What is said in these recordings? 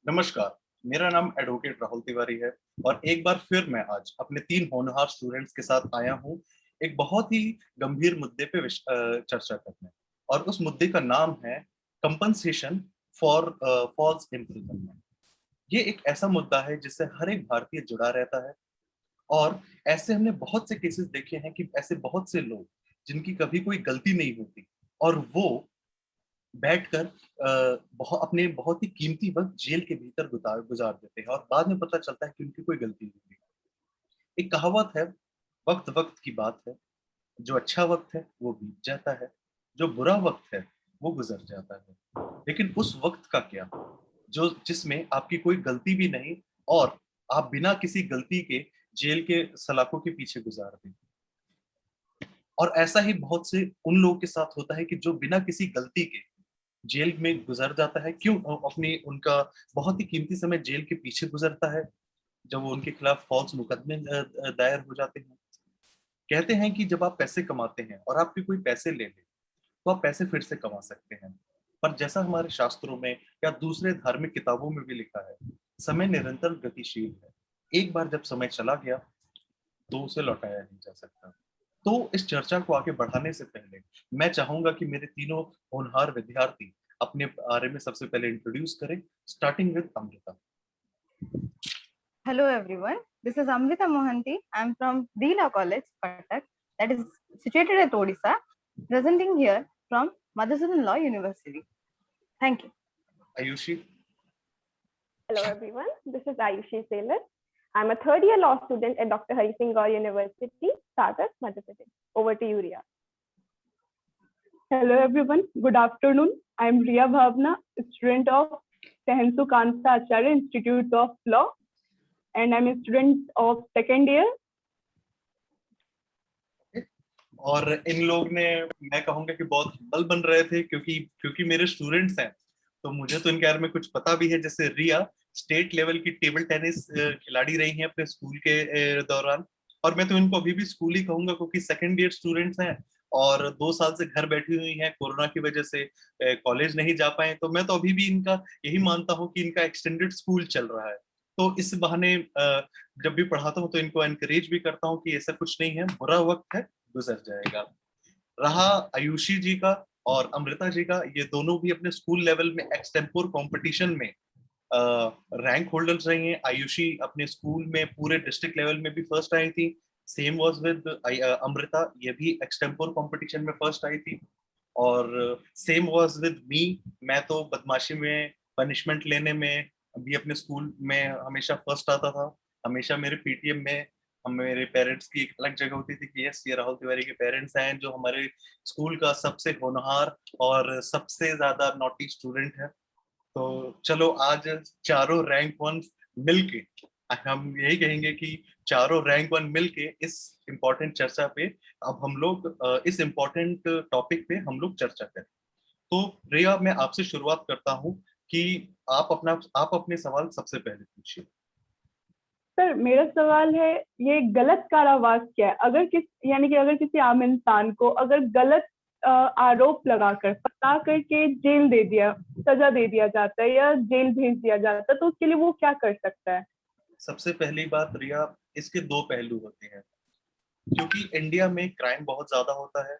नमस्कार, मेरा नाम एडवोकेट राहुल तिवारी है और एक बार फिर मैं आज अपने 3 होनहार स्टूडेंट्स के साथ आया हूँ, एक बहुत ही गंभीर मुद्दे पे चर्चा करने। और उस मुद्दे का नाम है कंपनसेशन फॉर फॉल्स इम्प्रिजनमेंट। ये एक ऐसा मुद्दा है जिससे हर एक भारतीय जुड़ा रहता है और ऐसे हमने बहुत से केसेस देखे हैं कि ऐसे बहुत से लोग जिनकी कभी कोई गलती नहीं होती और वो बैठकर अपने बहुत ही कीमती वक़्त जेल के भीतर गुजार गुजार देते हैं और बाद में पता चलता है कि उनकी कोई गलती नहीं थी। एक कहावत है, वक़्त-वक़्त की बात है, जो अच्छा वक़्त है वो बीत जाता है, जो बुरा वक़्त है वो गुज़र जाता है। लेकिन उस वक़्त का क्या, जो जिसमें आपकी कोई गलती भी नहीं और आप बिना किसी गलती के जेल के सलाखों के पीछे गुज़ार दें। और ऐसा ही बहुत से उन लोगों के साथ होता है कि जो बिना किसी गलती के जेल में गुज़र जाता है। क्यों? अपनी उनका बहुत ही कीमती समय जेल के पीछे गुज़रता है, जब वो उनके खिलाफ फ़ॉल्स मुकदमे दायर हो जाते हैं। कहते हैं कि जब आप पैसे कमाते हैं और आपके कोई पैसे ले ले, तो आप पैसे फिर से कमा सकते हैं। पर जैसा हमारे शास्त्रों में या दूसरे धार्मिक किताबों में भी लिखा है, समय निरंतर गतिशील है। एक बार जब समय चला गया, तो उसे लौटाया नहीं जा सकता। तो इस चर्चा को आगे बढ़ाने से पहले मैं चाहूँगा कि मेरे तीनों होनहार विद्यार्थी अपने बारे में सबसे पहले इंट्रोड्यूस करें, starting with Amrita. Hello everyone, this is Amrita Mohanty. I am from Dila College, Patak, that is situated at Odisha, presenting here from Madhusudan Law University. Thank you. Ayushi, Hello everyone, this is Ayushi Sailor. I'm a third year law student at Dr. Hari Singh Gaur University, Sagar, Madhya Pradesh. Over to you, Ria. Hello everyone, good afternoon. I'm Ria Bhavna, student of Sahansu Kanta Acharya Institute of Law, and I'm a student of second year. और इन लोग ने मैं कहूँगा कि बहुत humble बन रहे थे क्योंकि क्योंकि मेरे स्टूडेंट्स हैं, तो मुझे तो इनके बारे में कुछ पता भी है। जैसे रिया स्टेट लेवल की टेबल टेनिस खिलाड़ी रही हैं अपने स्कूल के दौरान, और मैं तो इनको अभी भी स्कूल ही कहूंगा क्योंकि सेकंड ईयर स्टूडेंट्स हैं और 2 साल से घर बैठी हुई हैं कोरोना की वजह से, कॉलेज नहीं जा पाए। तो मैं तो अभी भी इनका यही मानता हूँ कि इनका एक्सटेंडेड स्कूल चल रहा है। तो इस बहाने जब भी पढ़ाता हूँ तो इनको एनकरेज भी करता हूँ कि ऐसा कुछ नहीं है, बुरा वक्त है, गुजर जाएगा। रहा आयुषी जी का और अमृता जी का, ये दोनों भी अपने स्कूल लेवल में एक्सटेम्पोर कंपटीशन में रैंक होल्डर्स रही हैं। आयुषी अपने स्कूल में पूरे डिस्ट्रिक्ट लेवल में भी फर्स्ट आई थी। सेम वाज विद अमृता, ये भी एक्सटेम्पोर कंपटीशन में फर्स्ट आई थी। और सेम वाज विद मी, मैं तो बदमाशी में, पनिशमेंट लेने में भी अपने स्कूल में हमेशा फर्स्ट आता था। हमेशा मेरे पीटीएम में मेरे पेरेंट्स की एक अलग जगह होती थी कि यस, ये राहुल तिवारी के पेरेंट्स हैं जो हमारे स्कूल का सबसे होनहार और सबसे ज्यादा नॉटी स्टूडेंट है। तो चलो आज चारों रैंक वन मिलके, हम यही कहेंगे कि चारों रैंक वन मिलके इस इम्पोर्टेंट चर्चा पे अब हम लोग इस इम्पोर्टेंट टॉपिक पे हम लोग चर्चा करें। तो रिया, मैं आपसे शुरुआत करता हूँ कि आप अपने सवाल सबसे पहले पूछिए। सर, मेरा सवाल है, ये गलत कारावास क्या है? अगर किसी आम इंसान को अगर गलत आरोप लगाकर फंसा करके जेल दे दिया, सजा दे दिया जाता है या जेल भेज दिया जाता है, तो उसके लिए वो क्या कर सकता है? सबसे पहली बात रिया, इसके दो पहलू होते हैं। क्योंकि इंडिया में क्राइम बहुत ज्यादा होता है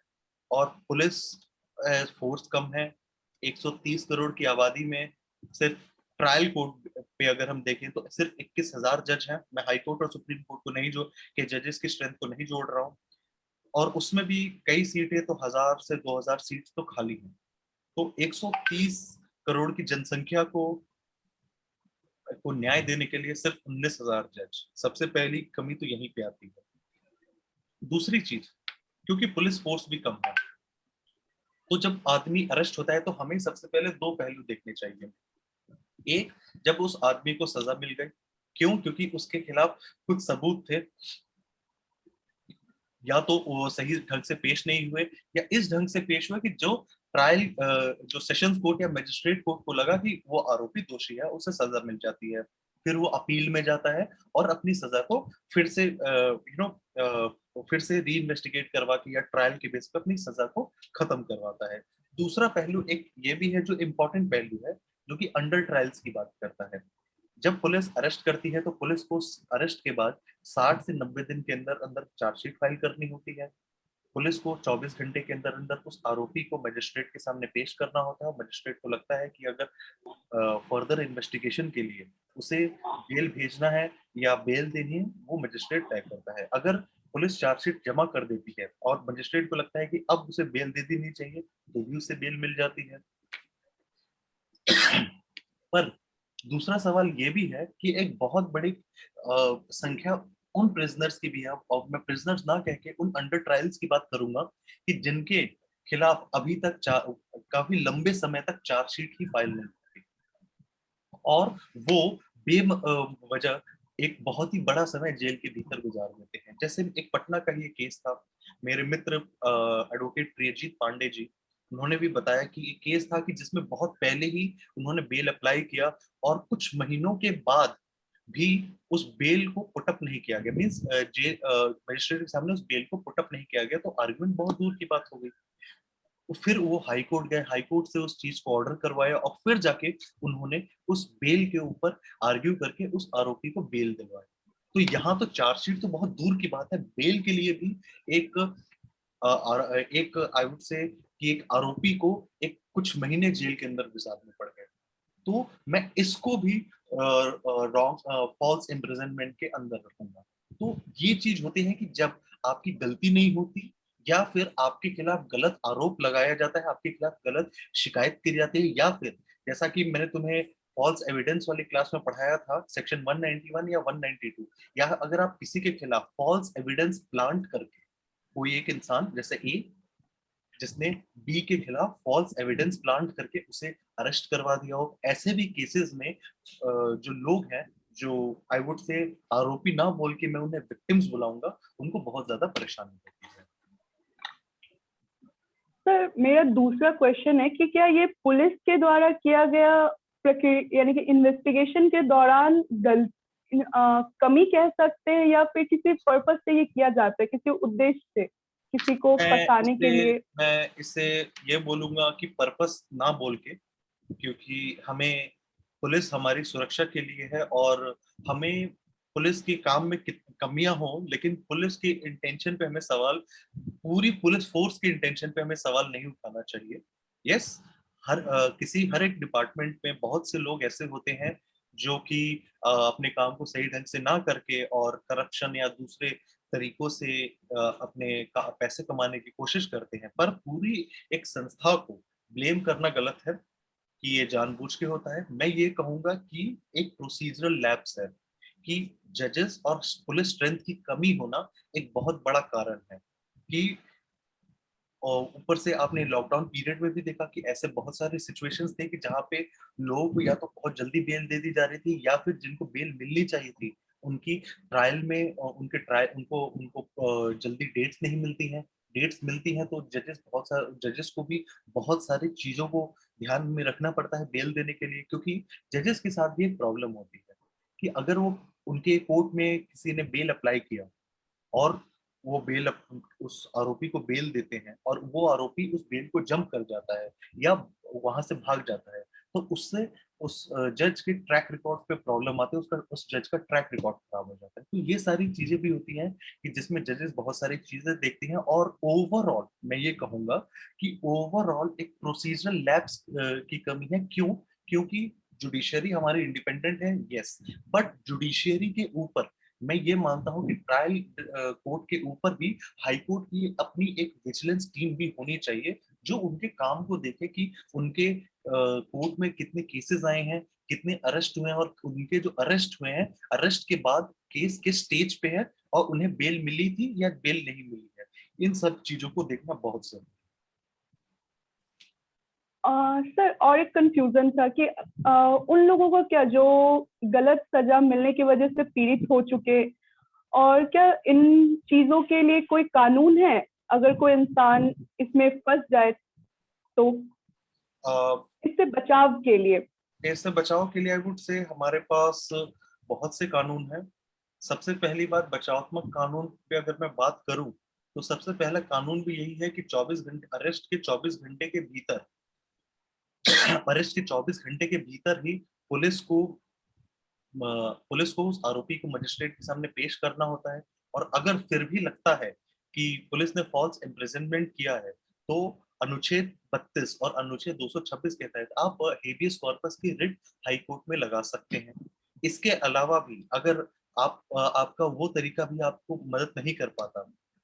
और पुलिस फोर्स कम है। 130 करोड़ की आबादी में सिर्फ ट्रायल कोर्ट पे अगर हम देखें तो सिर्फ 21,000 जज हैं। मैं हाई कोर्ट और सुप्रीम कोर्ट को नहीं, जो के जजेस की स्ट्रेंथ को नहीं जोड़ रहा हूँ। और उसमें भी कई सीटें तो 1,000 से 2,000 सीट तो खाली हैं। तो 130 करोड़ की जनसंख्या को न्याय देने के लिए सिर्फ 19,000 जज, सबसे पहली कमी तो यहीं पे आती है। दूसरी चीज, क्योंकि पुलिस फोर्स भी कम है, तो जब आदमी अरेस्ट होता है तो हमें सबसे पहले दो पहलू देखने चाहिए। एक, जब उस आदमी को सजा मिल गई, क्यों? क्योंकि उसके खिलाफ कुछ सबूत थे, या तो वो सही ढंग से पेश नहीं हुए या इस ढंग से पेश हुए कि जो ट्रायल, जो सेशंस कोर्ट या मजिस्ट्रेट कोर्ट को लगा कि वो आरोपी दोषी है, उसे सजा मिल जाती है। फिर वो अपील में जाता है और अपनी सजा को फिर से फिर से री इन्वेस्टिगेट करवा के या ट्रायल के बेस पर अपनी सजा को खत्म करवाता है। दूसरा पहलू एक ये भी है जो इम्पोर्टेंट पहलू है जो कि अंडर ट्रायल्स की बात करता है। जब पुलिस अरेस्ट करती है तो पुलिस को अरेस्ट के बाद 60 से 90 दिन के अंदर अंदर चार्जशीट फाइल करनी होती है। पुलिस को 24 घंटे के अंदर अंदर उस आरोपी को मजिस्ट्रेट के सामने पेश करना होता है। मजिस्ट्रेट को लगता है कि अगर फर्दर इन्वेस्टिगेशन के लिए उसे बेल भेजना है या बेल देनी है, वो मजिस्ट्रेट तय करता है। अगर पुलिस चार्जशीट जमा कर देती है और मजिस्ट्रेट को लगता है कि अब उसे बेल दे देनी चाहिए, तो भी उसे बेल मिल जाती है। पर दूसरा सवाल ये भी है कि एक बहुत बड़ी संख्या उन प्रिजनर्स की भी है, और मैं प्रिजनर्स ना कह के उन अंडर ट्रायल्स की बात करूंगा कि जिनके खिलाफ अभी तक काफी लंबे समय तक चार्जशीट ही फाइल नहीं हुई और वो बेवजह एक बहुत ही बड़ा समय जेल के भीतर गुजार देते हैं। जैसे एक पटना का ही केस था, मेरे मित्र एडवोकेट प्रियजीत पांडे जी, उन्होंने भी बताया कि एक केस था कि जिसमें बहुत पहले ही उन्होंने बेल अप्लाई किया और कुछ महीनों के बाद भी उस बेल को पुटअप नहीं किया गया। मीन्स मजिस्ट्रेट के सामने उस बेल को पुटअप नहीं किया गया, तो आर्गुमेंट बहुत दूर की बात हो गई। तो फिर वो हाई कोर्ट गए, हाई कोर्ट से उस चीज को ऑर्डर करवाया और फिर जाके उन्होंने उस बेल के ऊपर आर्ग्यू करके उस आरोपी को बेल दिलवाया। तो यहाँ तो चार्जशीट तो बहुत दूर की बात है, बेल के लिए भी एक एक आई वुड से कि एक आरोपी को एक कुछ महीने जेल के अंदर गुजारने पड़ गए। तो मैं इसको भी रॉन्ग फॉल्स इम्प्रिजनमेंट के अंदर रखूंगा। तो ये चीज होती है कि जब आपकी गलती नहीं होती या फिर आपके खिलाफ गलत आरोप लगाया जाता है, आपके खिलाफ गलत शिकायत की जाती है, या फिर जैसा कि मैंने तुम्हें फॉल्स एविडेंस वाली क्लास में पढ़ाया था सेक्शन 191 या 192, या अगर आप किसी के खिलाफ फॉल्स एविडेंस प्लांट करके कोई एक इंसान जैसे ए जिसने बी के खिलाफ फॉल्स एविडेंस प्लांट करके उसे अरेस्ट करवा दिया हो, ऐसे भी केसेस में जो लोग हैं, जो आई वुड से आरोपी ना बोल के मैं उन्हें विक्टिम्स बुलाऊंगा, उनको बहुत ज्यादा परेशानी होती है। सर मेरा दूसरा क्वेश्चन है कि क्या ये पुलिस के द्वारा किया गया प्रक्रिया यानी कि इन्वेस्टिगेशन के दौरान कमी कह सकते हैं, या फिर किसी पर्पस से ये किया जाता है, किसी उद्देश्य से किसी को फंसाने के लिए? मैं इसे ये बोलूंगा कि पर्पस ना बोल के, क्योंकि हमें पुलिस हमारी सुरक्षा के लिए है और हमें पुलिस के काम में कमियां हो, लेकिन पुलिस की इंटेंशन पे हमें सवाल, पूरी पुलिस फोर्स की इंटेंशन पे हमें सवाल नहीं उठाना चाहिए। यस, हर एक डिपार्टमेंट में बहुत से लोग ऐसे होते हैं जो कि अपने काम को सही ढंग से ना करके और करप्शन या दूसरे तरीकों से अपने पैसे कमाने की कोशिश करते हैं, पर पूरी एक संस्था को ब्लेम करना गलत है कि ये जानबूझ के होता है। मैं ये कहूंगा कि एक प्रोसीजरल लैप्स है कि जजेस और पुलिस स्ट्रेंथ की कमी होना एक बहुत बड़ा कारण है। कि और ऊपर से आपने लॉकडाउन पीरियड में भी देखा कि ऐसे बहुत सारे सिचुएशंस थे कि जहाँ पे लोगों को या तो बहुत जल्दी बेल दे दी जा रही थी, या फिर जिनको बेल मिलनी चाहिए थी उनकी ट्रायल में उनके ट्रायल उनको उनको जल्दी डेट्स नहीं मिलती हैं। डेट्स मिलती हैं तो जजेस को भी बहुत सारी चीजों को ध्यान में रखना पड़ता है बेल देने के लिए, क्योंकि जजेस के साथ भी एक प्रॉब्लम होती है कि अगर वो उनके कोर्ट में किसी ने बेल अप्लाई किया और वो उस आरोपी को बेल देते हैं और वो आरोपी उस बेल को जंप कर जाता है या वहां से भाग जाता है, तो उससे उस जज के ट्रैक रिकॉर्ड पे प्रॉब्लम आती है, उसका उस जज का ट्रैक रिकॉर्ड खराब हो जाता है। तो ये सारी चीजें भी होती हैं कि जिसमें जजेस बहुत सारी चीजें देखती हैं, और ओवरऑल मैं ये कहूंगा कि ओवरऑल एक प्रोसीजरल लैप्स की कमी है। क्यों? क्योंकि जुडिशरी हमारी इंडिपेंडेंट है, यस, बट जुडिशरी के ऊपर मैं ये मानता हूं कि ट्रायल कोर्ट के ऊपर भी हाई कोर्ट की अपनी एक विजिलेंस टीम भी होनी चाहिए, जो उनके काम को देखे कि उनके कोर्ट में कितने केसेस आए हैं, कितने अरेस्ट हुए हैं, और उनके जो अरेस्ट हुए हैं, अरेस्ट के बाद केस किस स्टेज पे है और उन्हें बेल मिली थी या बेल नहीं मिली है। इन सब चीजों को देखना बहुत जरूरी है। सर और एक कंफ्यूजन था कि उन लोगों को क्या जो गलत सजा मिलने की वजह से पीड़ित हो चुके, और क्या इन चीजों के लिए कोई कानून है अगर कोई इंसान इसमें फंस जाए तो इससे बचाव के लिए? इससे बचाव के लिए आई वुड से हमारे पास बहुत से कानून हैं। सबसे पहली बात, बचावात्मक कानून पे अगर मैं बात करूं तो सबसे पहला कानून भी यही है कि 24 घंटे, अरेस्ट के 24 घंटे के भीतर अरेस्ट के 24 घंटे के भीतर ही पुलिस को उस आरोपी को मजिस्ट्रेट के सामने पेश करना होता है। और अगर फिर भी लगता है कि पुलिस ने फॉल्स इम्प्रिजनमेंट किया है, तो अनुच्छेद 32 और अनुच्छेद 226 के तहत आप हेबियस कॉर्पस की रिट हाई कोर्ट में लगा सकते हैं। इसके अलावा भी अगर आपका वो तरीका भी आपको मदद नहीं कर पाता,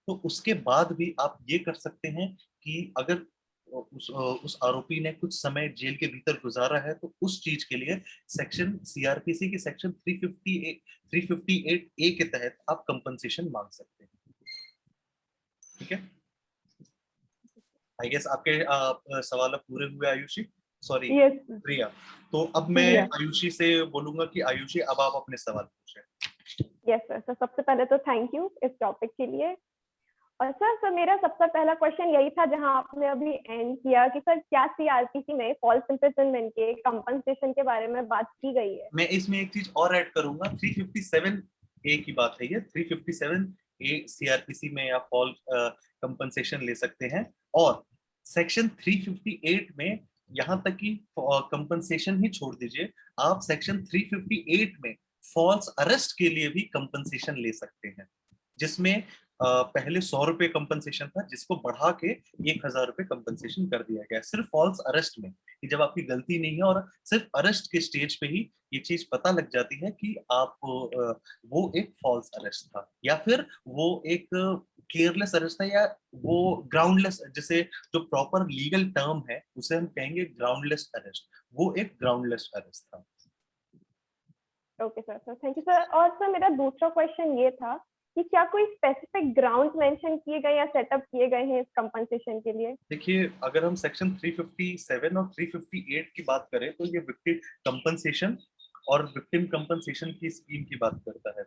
तो उसके बाद भी आप ये कर सकते हैं कि अगर उस आरोपी ने कुछ समय जेल के भीतर गुजारा है, तो उस चीज के लिए सेक्शन सीआरपीसी के सेक्शन 358 ए के तहत आप कंपनसेशन मांग सकते हैं। ठीक है, आई गेस आपके सवाल अब पूरे हुए आयुषी, सॉरी यस प्रिया। तो अब मैं प्रिया। आयुषी से बोलूंगा कि आयुषी अब आप अपने सवाल पूछें। यस सर, तो सबसे पहले तो थैंक यू इस टॉपिक के लिए। और सर मेरा सबसे पहला क्वेश्चन यही था जहां आपने अभी एंड किया कि सर क्या सीआरपीसी में फॉल्स इम्प्रिजनमेंट के कंपनसेशन के बारे में बात की गई है? मैं इसमें एक चीज और ऐड करूंगा, 357 ए की बात है ये, 357 ए सीआरपीसी में आप फॉल कंपनसेशन ले सकते हैं। और सेक्शन 358 में यहाँ तक कि कंपनसेशन ही छोड़ दीजिए, आप सेक्शन 358 में फॉल्स अरेस्ट के लिए भी कंपनसेशन ले सकते हैं, जिसमें पहले 100 रुपए कंपनसेशन था, जिसको बढ़ा के 1000 रुपए कंपनसेशन कर दिया गया सिर्फ फॉल्स अरेस्ट में, कि जब आपकी गलती नहीं है और सिर्फ अरेस्ट के स्टेज पे ही ये चीज पता लग जाती है कि आप वो एक फॉल्स अरेस्ट था, या फिर वो एक केयरलेस अरेस्ट था, या वो ग्राउंडलेस, जैसे जो प्रॉपर लीगल टर्म है उसे हम कहेंगे ग्राउंडलेस अरेस्ट, वो एक ग्राउंडलेस अरेस्ट था। Okay sir, thank you sir. और सर मेरा दूसरा क्वेश्चन ये था कि क्या कोई स्पेसिफिक ग्राउंड मेंशन किए गए या सेटअप किए गए हैं इस कंपनसेशन के लिए? देखिए, अगर हम सेक्शन 357 और 358 की बात करें, तो ये विक्टिम कंपनसेशन और विक्टिम कंपनसेशन की स्कीम की बात करता है।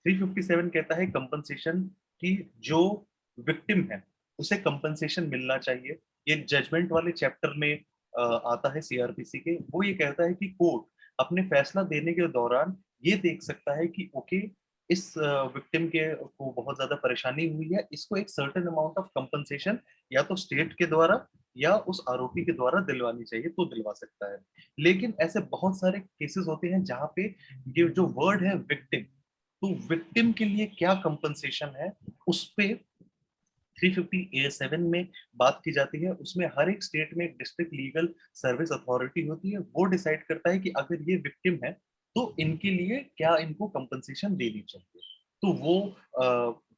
357 कहता है कंपनसेशन की जो विक्टिम है उसे कंपनसेशन मिलना चाहिए। ये जजमेंट वाले चैप्टर में आता है सीआरपीसी के। वो ये कहता है कि कोर्ट अपने फैसला देने के दौरान ये देख सकता है कि ओके, इस विक्टिम के को बहुत ज्यादा परेशानी हुई है, इसको एक सर्टेन अमाउंट ऑफ कंपनसेशन या तो स्टेट के द्वारा या उस आरोपी के द्वारा दिलवानी चाहिए, तो दिलवा सकता है। लेकिन ऐसे बहुत सारे केसेस होते हैं जहां पे ये जो वर्ड है विक्टिम, तो विक्टिम के लिए क्या कंपनसेशन है उस पे 350A7 में बात की जाती है। उसमें हर एक स्टेट में एक डिस्ट्रिक्ट लीगल सर्विस अथॉरिटी होती है, वो डिसाइड करता है कि अगर ये विक्टिम है तो इनके लिए क्या इनको कंपनसेशन देनी चाहिए। तो वो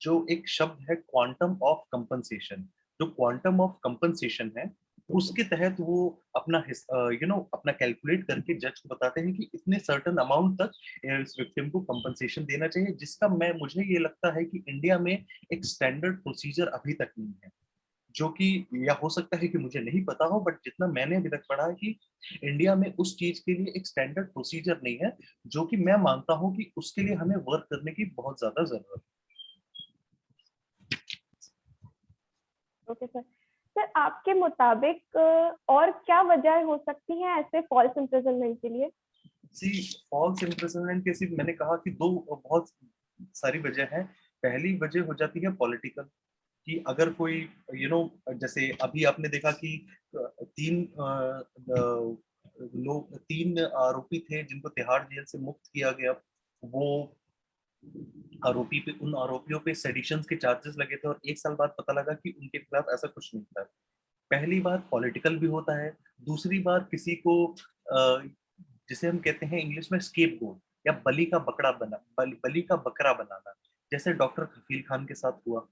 जो एक शब्द है क्वांटम ऑफ कंपनसेशन, जो क्वांटम ऑफ कंपनसेशन है उसके तहत वो अपना अपना कैलकुलेट करके जज को बताते हैं कि इतने सर्टेन अमाउंट तक इस विक्टिम को कंपनसेशन देना चाहिए, जिसका मुझे ये लगता है कि इंडिया में एक स्टैंडर्ड प्रोसीजर अभी तक नहीं है, जो कि या हो सकता है कि मुझे नहीं पता हो, बट जितना मैंने अभी तक पढ़ा है कि इंडिया में उस चीज के लिए एक स्टैंडर्ड प्रोसीजर नहीं है, जो कि मैं मानता हूं कि उसके लिए हमें वर्क करने की बहुत ज्यादा जरूरत है। Okay sir. सर आपके मुताबिक और क्या वजह हो सकती है ऐसे फॉल्स इम्प्रिजनमेंट के लिए? सी फॉल्स इम्प्रिजनमेंट के सिर्फ मैंने कहा कि दो बहुत सारी वजह है। पहली वजह हो जाती है पॉलिटिकल, कि अगर कोई जैसे अभी आपने देखा कि तीन आरोपी थे जिनको तिहाड़ जेल से मुक्त किया गया। वो उन आरोपियों पे सेडिशन के चार्जेस लगे थे और 1 साल बाद पता लगा कि उनके खिलाफ ऐसा कुछ नहीं था। पहली बार पॉलिटिकल भी होता है। दूसरी बार किसी को जिसे हम कहते हैं इंग्लिश में स्केपगोट या बलि का बकरा बनाना, जैसे डॉक्टर खफील खान के साथ हुआ,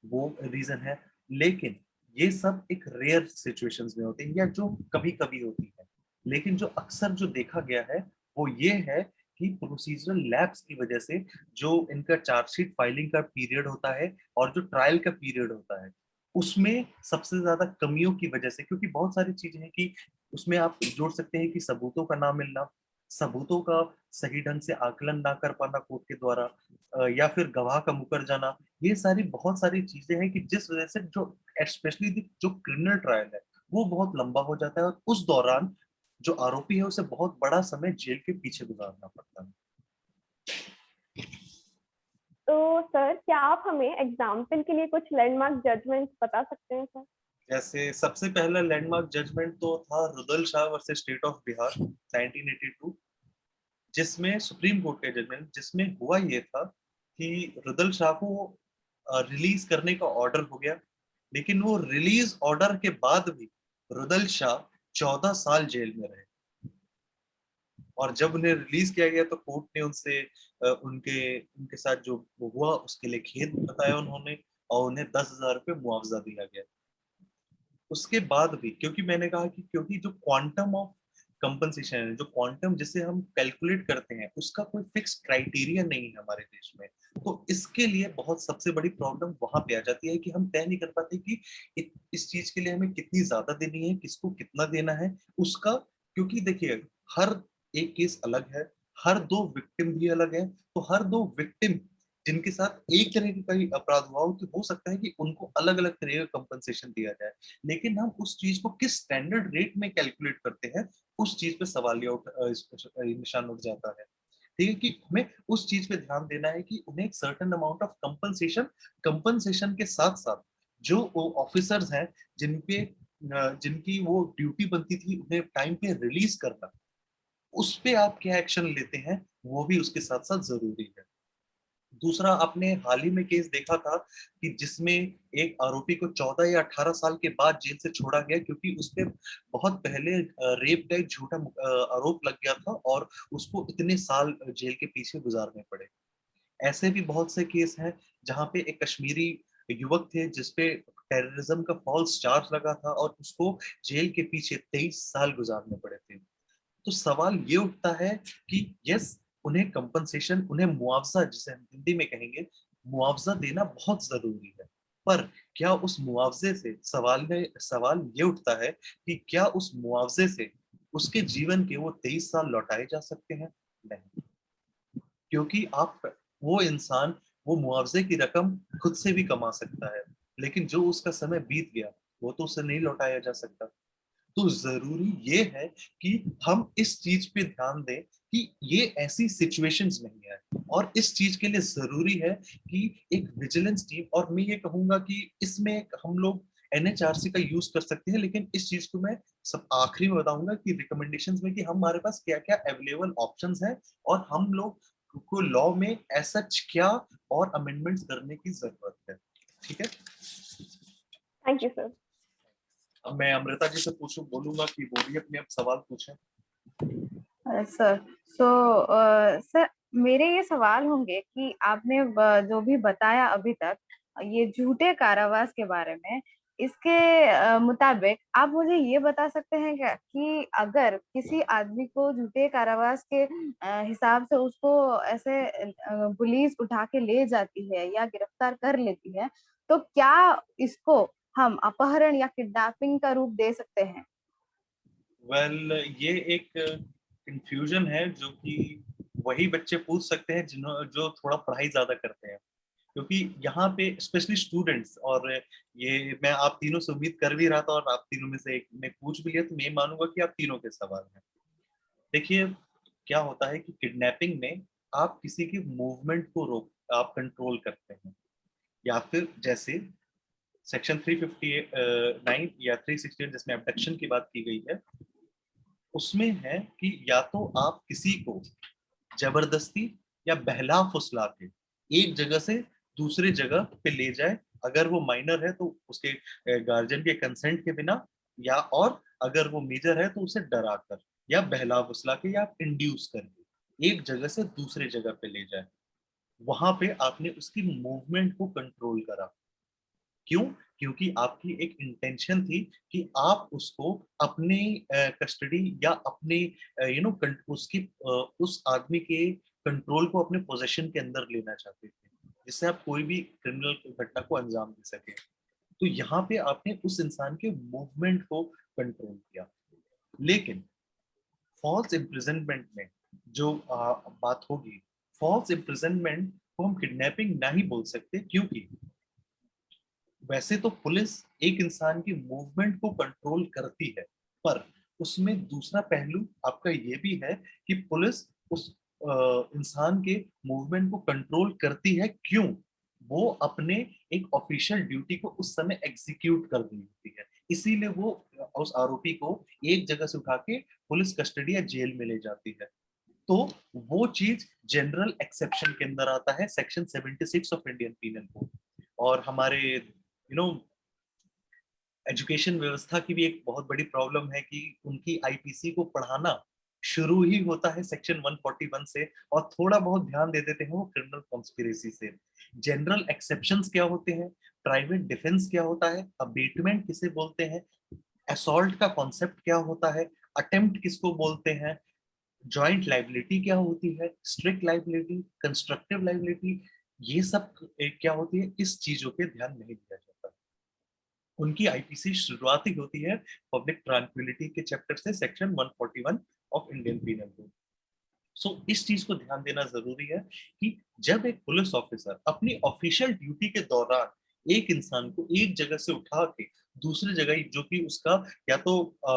वो रीजन है। लेकिन ये सब एक रेयर सिचुएशंस में होते हैं या जो कभी कभी होती है। लेकिन जो अक्सर जो देखा गया है वो ये है कि प्रोसीजरल लैप्स की वजह से जो इनका चार्जशीट फाइलिंग का पीरियड होता है और जो ट्रायल का पीरियड होता है उसमें सबसे ज्यादा कमियों की वजह से, क्योंकि बहुत सारी चीजें हैं कि उसमें आप जोड़ सकते हैं कि सबूतों का ना मिलना, सबूतों का सही ढंग से आकलन ना कर पाना कोर्ट के द्वारा, या फिर गवाह का मुकर जाना। ये सारी बहुत सारी चीजें हैं कि जिस वजह से जो स्पेशली जो क्रिमिनल ट्रायल है वो बहुत लंबा हो जाता है और उस दौरान जो आरोपी है उसे बहुत बड़ा समय जेल के पीछे गुजारना पड़ता है। तो सर क्या आप हमें एग्जाम्पल के लिए कुछ लैंडमार्क जजमेंट बता सकते हैं सर? जैसे सबसे पहला लैंडमार्क जजमेंट तो था Rudal Shah versus state of Bihar 1982, जिसमें सुप्रीम कोर्ट का जजमेंट जिसमें हुआ ये था कि रुदल शाह को रिलीज करने का ऑर्डर हो गया, लेकिन वो रिलीज ऑर्डर के बाद भी रुदल शाह 14 साल जेल में रहे। और जब उन्हें रिलीज किया गया तो कोर्ट ने उनसे उनके उनके साथ जो हुआ उसके लिए खेद बताया उन्होंने, और उन्हें 10,000 रुपये मुआवजा दिया गया। उसके बाद भी क्योंकि मैंने कहा कि क्योंकि जो क्वांटम ऑफ कंपनसेशन है, जो क्वांटम जिसे हम कैलकुलेट करते हैं, उसका कोई फिक्स क्राइटेरिया नहीं है हमारे देश में, तो इसके लिए बहुत सबसे बड़ी प्रॉब्लम वहां पे आ जाती है कि हम तय नहीं कर पाते कि इस चीज के लिए हमें कितनी ज्यादा देनी है, किसको कितना देना है उसका। क्योंकि देखिए हर एक केस अलग है, हर दो विक्टिम भी अलग है, तो हर दो विक्टिम जिनके साथ एक तरह का ही अपराध हुआ हो सकता है कि उनको अलग अलग तरह का कंपनसेशन दिया जाए, लेकिन हम उस चीज को किस स्टैंडर्ड रेट में कैलकुलेट करते हैं उस चीज पे सवालिया निशान उठ जाता है। ठीक है कि हमें उस चीज पे ध्यान देना है कि उन्हें एक सर्टेन अमाउंट ऑफ कंपनसेशन के साथ साथ जो ऑफिसर्स हैं जिनपे जिनकी वो ड्यूटी बनती थी उन्हें टाइम पे रिलीज करना, उस पे आप क्या एक्शन लेते हैं वो भी उसके साथ साथ जरूरी है। दूसरा, आपने हाल ही में केस देखा था कि जिसमें एक आरोपी को 14 या 18 साल के बाद जेल से छोड़ा गया क्योंकि उस पे बहुत पहले रेप का एक झूठा आरोप लग गया था और उसको इतने साल जेल के पीछे गुजारने पड़े। ऐसे भी बहुत से केस हैं जहां पे एक कश्मीरी युवक थे जिसपे टेररिज्म का फॉल्स चार्ज लगा था और उसको जेल के पीछे 23 साल गुजारने पड़े थे। तो सवाल ये उठता है कि यस, उन्हें कंपनसेशन, उन्हें मुआवजा जिसे हम हिंदी में कहेंगे मुआवजा देना बहुत जरूरी है, पर क्या उस मुआवजे से सवाल ये उठता है कि क्या उस मुआवजे से उसके जीवन के वो 23 साल लौटाए जा सकते हैं? नहीं, क्योंकि आप वो इंसान वो मुआवजे की रकम खुद से भी कमा सकता है, लेकिन जो उसका समय बीत गया वो तो उसे नहीं लौटाया जा सकता। तो जरूरी ये है कि हम इस चीज पे ध्यान दें कि ये ऐसी सिचुएशंस नहीं है, और इस चीज के लिए जरूरी है कि एक विजिलेंस टीम, और मैं ये कहूंगा कि इसमें हम लोग एनएचआरसी का यूज कर सकते हैं, लेकिन इस चीज को मैं सब आखिरी में बताऊंगा कि रिकमेंडेशंस में कि हमारे पास क्या क्या अवेलेबल ऑप्शंस हैं और हम लोग को लॉ में ऐसा क्या और अमेंडमेंट्स करने की जरूरत है। ठीक है, थैंक यू सर। अब मैं अमृता जी से बोलूंगा कि वो भी अपने अब सवाल पूछें। सर, सर मेरे ये सवाल होंगे कि आपने जो भी बताया अभी तक ये झूठे कारावास के बारे में, इसके मुताबिक आप मुझे ये बता सकते हैं क्या कि अगर किसी आदमी को झूठे कारावास के हिसाब से उसको ऐसे पुलिस उठा के ले जाती है या गिरफ्तार कर लेती है, तो क्या इसको हम अपहरण या किडनैपिंग का रूप दे सकते हैं? वेल ये एक कंफ्यूजन है जो कि वही बच्चे पूछ सकते हैं जो थोड़ा पढ़ाई ज्यादा करते हैं, क्योंकि यहाँ पे स्पेशली स्टूडेंट्स, और ये मैं आप तीनों से उम्मीद कर भी रहा था और आप तीनों में से एक ने पूछ भी लिया, तो मैं मानूंगा कि आप तीनों के सवाल हैं। देखिए क्या होता है कि किडनैपिंग में आप किसी की मूवमेंट को आप कंट्रोल करते हैं, या फिर जैसे सेक्शन 359 या 368 जिसमें अबडक्शन की बात की गई है, उसमें है कि या तो आप किसी को जबरदस्ती या बहला फुसला के एक जगह से दूसरे जगह पे ले जाए, अगर वो माइनर है तो उसके गार्जियन के कंसेंट के बिना, या और अगर वो मेजर है तो उसे डरा कर या बहला फुसला के या इंड्यूस करके एक जगह से दूसरे जगह पे ले जाए। वहां पे आपने उसकी मूवमेंट को कंट्रोल करा। क्यों? क्योंकि आपकी एक इंटेंशन थी कि आप उसको अपने कस्टडी या अपने उसकी उस आदमी के कंट्रोल को अपने पोजेशन के अंदर लेना चाहते थे, जिससे आप कोई भी क्रिमिनल घटना को अंजाम दे सके। तो यहाँ पे आपने उस इंसान के मूवमेंट को कंट्रोल किया। लेकिन फॉल्स इम्प्रिजनमेंट में जो बात होगी, फॉल्स इम्प्रिजनमेंट को हम किडनैपिंग नहीं बोल सकते, क्योंकि वैसे तो पुलिस एक इंसान की मूवमेंट को कंट्रोल करती है, पर उसमें दूसरा पहलू आपका ये भी है कि पुलिस उस इंसान के मूवमेंट को कंट्रोल करती है। क्यों? वो अपने एक ऑफिशियल ड्यूटी को उस समय एग्जीक्यूट कर रही होती है, इसीलिए वो उस आरोपी को एक जगह से उठा के पुलिस कस्टडी या जेल में ले जाती है। तो वो चीज जनरल एक्सेप्शन के अंदर आता है, section 76 of Indian penal code. और हमारे एजुकेशन व्यवस्था की भी एक बहुत बड़ी प्रॉब्लम है कि उनकी आईपीसी को पढ़ाना शुरू ही होता है सेक्शन 141 से, और थोड़ा बहुत ध्यान दे देते हैं वो क्रिमिनल कॉन्स्पिरेसी से। जनरल एक्सेप्शंस क्या होते हैं, प्राइवेट डिफेंस क्या होता है, अबेटमेंट किसे बोलते हैं, असॉल्ट का कॉन्सेप्ट क्या होता है, अटेम्प्ट किसको बोलते हैं, जॉइंट लाइबिलिटी क्या होती है, स्ट्रिक्ट लाइबिलिटी, कंस्ट्रक्टिव लाइबिलिटी, ये सब क्या होती है, इस चीजों पे ध्यान नहीं दिया जाता। उनकी आईपीसी शुरुआत ही होती है पब्लिक ट्रांक्विलिटी के चैप्टर से, section 141 of Indian penal code. So इस चीज को ध्यान देना जरूरी है कि जब एक पुलिस ऑफिसर अपनी ऑफिशियल ड्यूटी के दौरान एक इंसान को एक जगह से उठा के दूसरी जगह, जो कि उसका या तो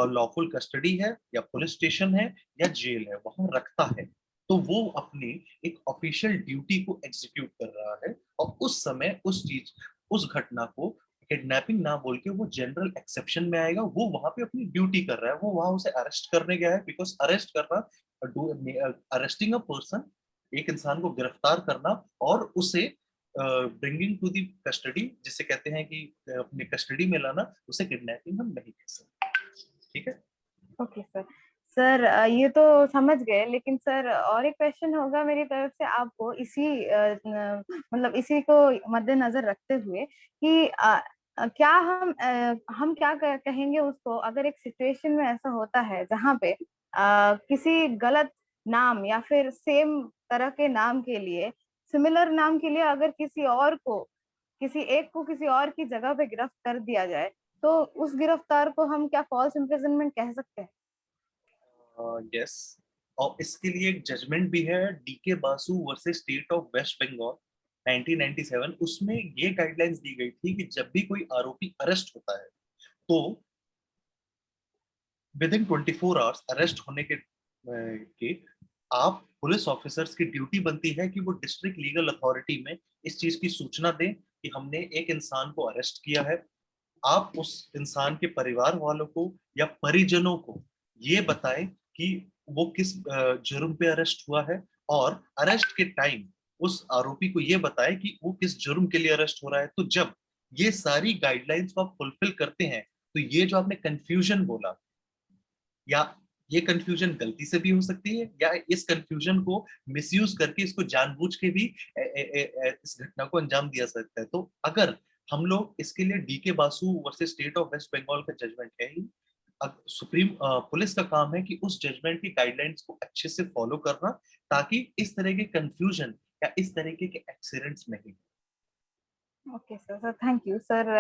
लॉफुल कस्टडी है या पुलिस स्टेशन है या जेल है, वहां रखता है, तो वो अपनी एक ऑफिशियल ड्यूटी को एग्जीक्यूट कर रहा है। और उस समय उस घटना को किडनैपिंग ना बोल के वो जनरल एक्सेप्शन में आएगा। वो वहां पे अपनी ड्यूटी कर रहा है, वो वहां उसे अरेस्ट करने गया है, बिकॉज अरेस्ट करना, अरेस्टिंग अ पर्सन, एक इंसान को गिरफ्तार करना और उसे ब्रिंगिंग टू दी कस्टडी, जिसे कहते हैं कि अपने कस्टडी में लाना, उसे किडनैपिंग हम नहीं कह सकते। ठीक है। Okay sir. सर ये तो समझ गए, लेकिन सर और एक क्वेश्चन होगा मेरी तरफ से आपको, इसी मतलब इसी को मद्देनजर रखते हुए कि क्या हम क्या कहेंगे उसको, अगर एक सिचुएशन में ऐसा होता है जहाँ पे किसी गलत नाम या फिर सेम तरह के नाम के लिए, सिमिलर नाम के लिए अगर किसी एक को किसी और की जगह पे गिरफ्त कर दिया जाए, तो उस गिरफ्तार को हम क्या फॉल्स इम्प्रिजनमेंट कह सकते हैं? यस। और इसके लिए एक जजमेंट भी है, DK Basu versus state of West Bengal 1997। उसमें ये गाइडलाइंस दी गई थी कि जब भी कोई आरोपी अरेस्ट होता है तो विद इन 24 आवर्स अरेस्ट होने के आप पुलिस ऑफिसर्स की ड्यूटी बनती है कि वो डिस्ट्रिक्ट लीगल अथॉरिटी में इस चीज की सूचना दें कि हमने एक इंसान को अरेस्ट किया है। आप उस इंसान के परिवार वालों को या परिजनों को ये बताएं कि वो किस जुर्म पे अरेस्ट हुआ है, और अरेस्ट के टाइम उस आरोपी को ये बताएं कि वो किस जुर्म के लिए अरेस्ट हो रहा है। तो जब ये सारी गाइडलाइंस को आप फुलफिल करते हैं, तो ये जो आपने कंफ्यूजन बोला, या ये कंफ्यूजन गलती से भी हो सकती है, या इस कंफ्यूजन को मिसयूज करके इसको जानबूझ के भी इस घटना को अंजाम दिया सकता है। तो अगर हम लोग इसके लिए DK Basu versus state of West Bengal का जजमेंट है ही, अब सुप्रीम पुलिस का काम है कि उस जजमेंट की गाइडलाइंस को अच्छे से फॉलो करना, ताकि इस तरह के कंफ्यूजन या इस तरीके के एक्सीडेंट्स नहीं। Okay sir. Sir thank you sir.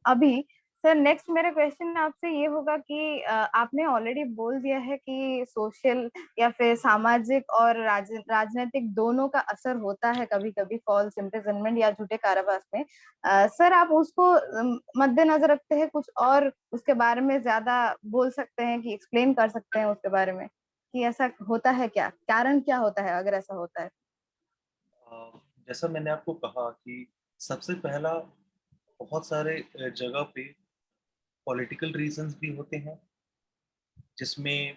अभी सर नेक्स्ट मेरा क्वेश्चन आपसे ये होगा कि आपने ऑलरेडी बोल दिया है कि सोशल या फिर सामाजिक और राजनीतिक दोनों का असर होता है कभी कभी फॉल्स इम्प्रिजनमेंट या झूठे कारावास में। सर आप उसको मद्देनजर रखते हैं कुछ और उसके बारे में ज्यादा बोल सकते हैं कि एक्सप्लेन कर सकते हैं उसके बारे में कि ऐसा होता है, क्या कारण क्या होता है अगर ऐसा होता है? जैसा मैंने आपको कहा कि सबसे पहला, बहुत सारे जगह पे पॉलिटिकल रीजंस भी होते हैं, जिसमें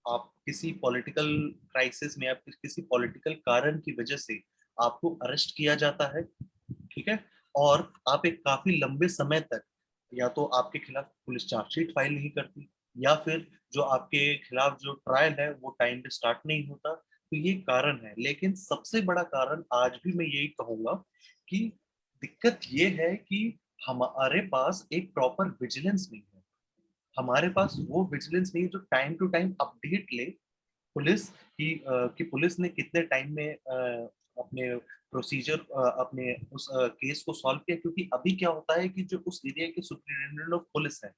आप किसी पॉलिटिकल क्राइसिस में या फिर किसी पॉलिटिकल कारण की वजह से आपको अरेस्ट किया जाता है। ठीक है। और आप एक काफी लंबे समय तक या तो आपके खिलाफ पुलिस चार्जशीट फाइल नहीं करती, या फिर जो आपके खिलाफ जो ट्रायल है वो टाइम पे स्टार्ट नहीं होता। तो ये कारण है, लेकिन सबसे बड़ा कारण आज भी मैं यही कहूंगा कि दिक्कत ये है कि हमारे पास एक प्रॉपर विजिलेंस नहीं है। हमारे पास वो विजिलेंस नहीं है जो टाइम टू टाइम अपडेट ले पुलिस कि पुलिस ने कितने टाइम में अपने प्रोसीजर अपने उस केस को सॉल्व किया। क्योंकि अभी क्या होता है कि जो उस एरिया के सुपरिटेंडेंट ऑफ पुलिस है,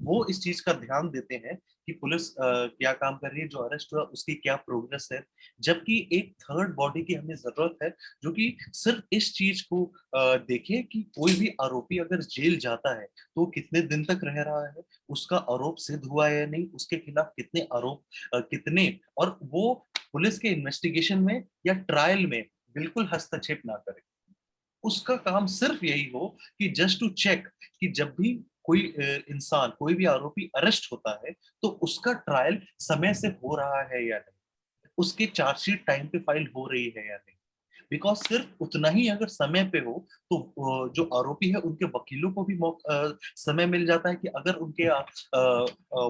वो इस चीज का ध्यान देते हैं कि पुलिस क्या काम कर रही है, जो अरेस्ट हुआ उसकी क्या प्रोग्रेस है। जबकि एक थर्ड बॉडी की हमें जरूरत है जो कि सिर्फ इस चीज को देखे कि कोई भी आरोपी अगर जेल जाता है तो कितने दिन तक रह रहा है, उसका आरोप सिद्ध हुआ है या नहीं, उसके खिलाफ कितने आरोप कितने, और वो पुलिस के इन्वेस्टिगेशन में या ट्रायल में बिल्कुल हस्तक्षेप ना करे। उसका काम सिर्फ यही हो कि जस्ट टू चेक कि जब भी कोई इंसान, कोई भी आरोपी अरेस्ट होता है तो उसका ट्रायल समय से हो रहा है या नहीं, उसकी चार्जशीट टाइम पे फाइल हो रही है या नहीं। बिकॉज सिर्फ उतना ही अगर समय पे हो तो जो आरोपी है उनके वकीलों को भी समय मिल जाता है कि अगर उनके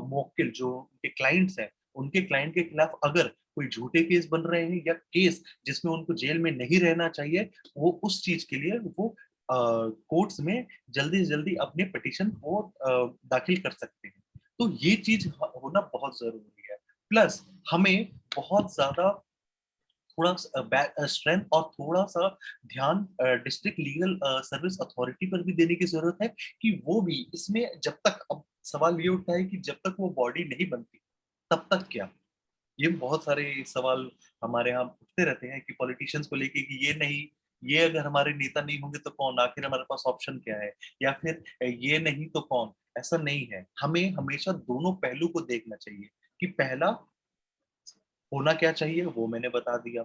मौकिल जो उनके क्लाइंट्स हैं, उनके क्लाइंट के खिलाफ अगर कोई झूठे केस बन रहे हैं या केस जिसमें उनको जेल में नहीं रहना चाहिए, वो उस चीज के लिए वो कोर्ट्स में जल्दी से जल्दी अपने पिटीशन को दाखिल कर सकते हैं। तो ये चीज होना बहुत जरूरी है। प्लस हमें बहुत ज्यादा थोड़ा स्ट्रेंथ और थोड़ा सा ध्यान डिस्ट्रिक्ट लीगल सर्विस अथॉरिटी पर भी देने की जरूरत है कि वो भी इसमें, जब तक, अब सवाल ये उठता है कि जब तक वो बॉडी नहीं बनती तब तक क्या। ये बहुत सारे सवाल हमारे यहाँ उठते रहते हैं कि पॉलिटिशियंस को लेके कि ये नहीं, ये अगर हमारे नेता नहीं होंगे तो कौन, आखिर हमारे पास ऑप्शन क्या है, या फिर ये नहीं तो कौन। ऐसा नहीं है, हमें हमेशा दोनों पहलू को देखना चाहिए कि पहला होना क्या चाहिए वो मैंने बता दिया,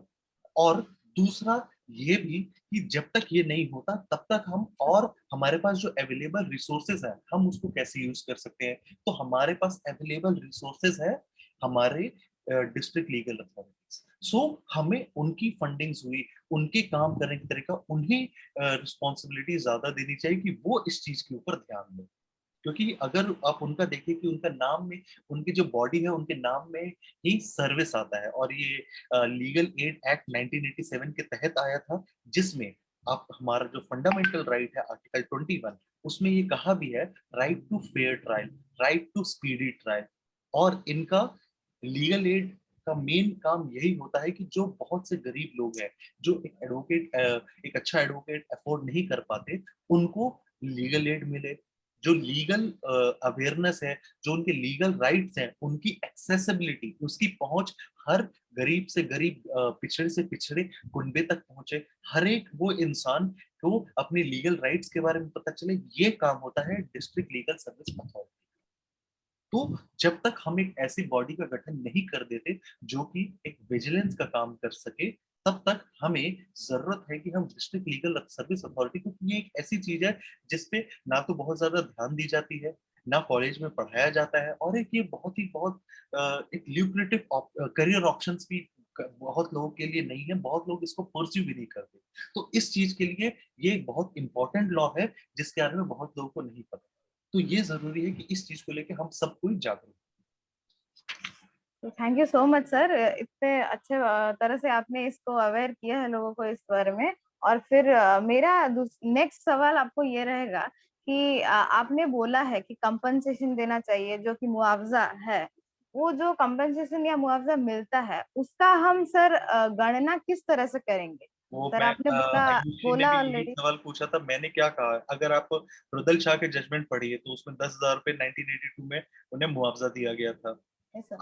और दूसरा ये भी कि जब तक ये नहीं होता तब तक हम, और हमारे पास जो अवेलेबल रिसोर्सेज है हम उसको कैसे यूज कर सकते हैं। तो हमारे पास अवेलेबल रिसोर्सेज है हमारे डिस्ट्रिक्ट लीगल अथॉरिटीज। सो हमें उनकी फंडिंग्स हुई, उनके काम करने के तरीका, उन्हें रिस्पॉन्सिबिलिटी ज्यादा देनी चाहिए कि वो इस चीज के ऊपर ध्यान दें। क्योंकि अगर आप उनका देखें कि उनका नाम में, उनकी जो बॉडी है उनके नाम में ही सर्विस आता है, और ये लीगल एड एक्ट 1987 के तहत आया था, जिसमें आप हमारा जो फंडामेंटल राइट है आर्टिकल 21, उसमें ये कहा भी है right to fair trial, right to speedy trial. और इनका लीगल एड का मेन काम यही होता है कि जो बहुत से गरीब लोग हैं, जो एक एडवोकेट, एक अच्छा एडवोकेट अफोर्ड नहीं कर पाते, उनको लीगल एड मिले। जो लीगल अवेयरनेस है, जो उनके लीगल राइट्स हैं, उनकी एक्सेसिबिलिटी, उसकी पहुंच हर गरीब से गरीब, पिछड़े से पिछड़े कुनबे तक पहुंचे, हर एक वो इंसान को अपने लीगल राइट्स के बारे में पता चले। ये काम होता है डिस्ट्रिक्ट लीगल सर्विस अथॉरिटी। तो जब तक हम एक ऐसी बॉडी का गठन नहीं कर देते जो कि एक विजिलेंस का काम कर सके, तब तक हमें जरूरत है कि हम डिस्ट्रिक्ट लीगल सर्विस अथॉरिटी, क्योंकि ये एक ऐसी चीज है जिसपे ना तो बहुत ज्यादा ध्यान दी जाती है, ना कॉलेज में पढ़ाया जाता है, और एक ये बहुत ही बहुत एक ल्यूक्रेटिव करियर ऑप्शंस भी बहुत लोगों के लिए नहीं है, बहुत लोग इसको परस्यू भी नहीं करते। तो इस चीज के लिए ये एक बहुत इंपॉर्टेंट लॉ है जिसके बारे में बहुत लोगों को नहीं पता। तो ये जरूरी है कि इस चीज को लेकर हम सब कोई जागरूक। Thank you so much sir, इतने अच्छे तरह से आपने इसको अवेयर किया है लोगों को इस बारे में। और फिर मेरा नेक्स्ट सवाल आपको ये रहेगा कि आपने बोला है कि कंपनसेशन देना चाहिए, जो कि मुआवजा है, वो जो कंपनसेशन या मुआवजा मिलता है उसका हम सर गणना किस तरह से करेंगे? वो सर मैं, आपने बोला आयुषी ने बोला भी यही ऑलरेडी। सवाल पूछा था, मैंने क्या कहा, अगर आप रुदल शाह के जजमेंट पढ़िए तो उसमें 10,000 रुपए 1982 में उन्हें मुआवजा दिया गया था।